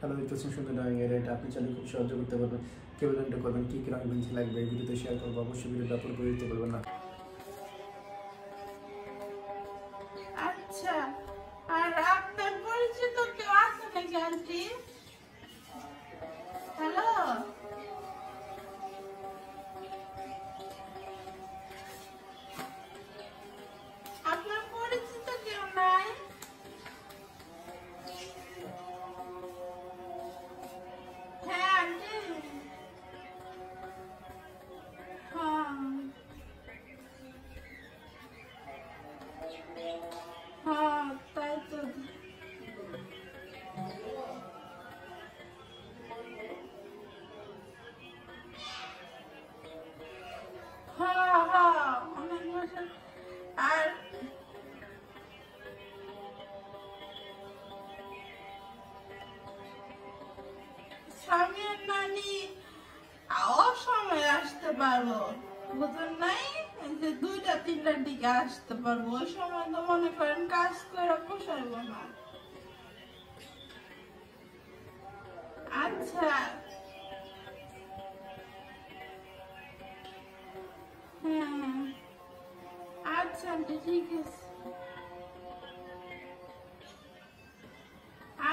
Hello, এটা সুন্দর drawing এর এটা আপনি চাইলে খুব সহজে করতে পারবেন। কেবল করবেন কি রঙ পেন্সিল লাগবে এই ভিডিওতে শেয়ার করবো। অবশ্যই ভিডিওটা আপলোড করে দিতে পারবেন না। আচ্ছা, আর আপনার পরিচিত কেউ আছে নাকি আন্টি? হ্যালো, আপনার পরিচিত কেউ নাই? হ্যাঁ আন্টি, হ্যাঁ তাই তো। অনেক বছর। আর স্বামীর নানি অসময়ে আসতে পারবো, বুঝুন নাই, যে 2টা-3টার দিকে আসতে পারবো। ওই সময় তো মনে করেন কাজ করে পোষাইব না। আচ্ছা, হ্যাঁ, আচ্ছা আন্টি, ঠিক আছে।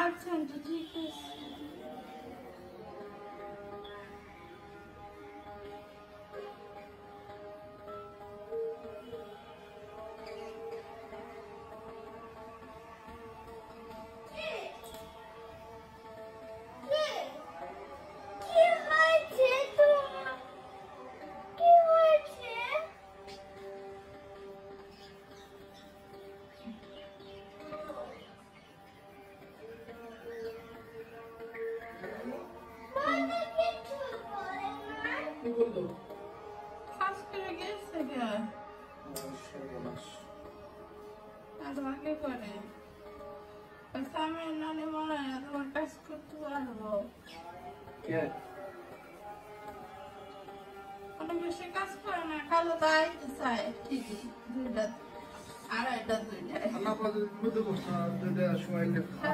আচ্ছা আন্টি, ঠিক আছে। অনেক বেশি কাজ করে না, কালো দাইতে চায় ঠিকই।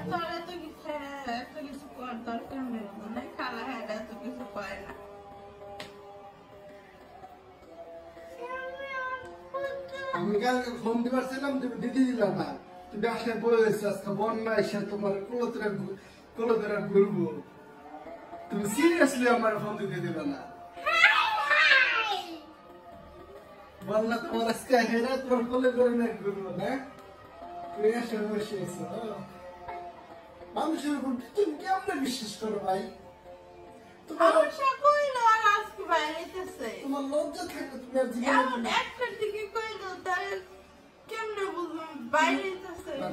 2টা-2:30 এত কিছু করার দরকার নেই, মানে খালা হ্যাঁ এত কিছু করে না। আমি কালকে ফোন দিবারছিলাম, তুমি দিদি দিলা না। তুমি আসলে বলেছো আজকে বন্যা এসে তোমার কোলতরা ঘুরবো। তুমি সিরিয়াসলি আমার ফোন দিতে দিলা না। বন্যা তোমার আজকে হেরা তোমার কোলে করে না ঘুরবো না। তুমি এসে বসে এসো। মানুষের উপর তুমি কেমন বিশ্বাস করো ভাই? তোমার লজ্জা থাকে? তুমি আর জীবনে একটার দিকে কইলো তাই কেমনে বুঝলাম বাইরে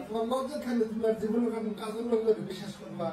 তোমার লজ্জা থাকলে তুমি আর জীবনে কাজের লোক বিশ্বাস করবা?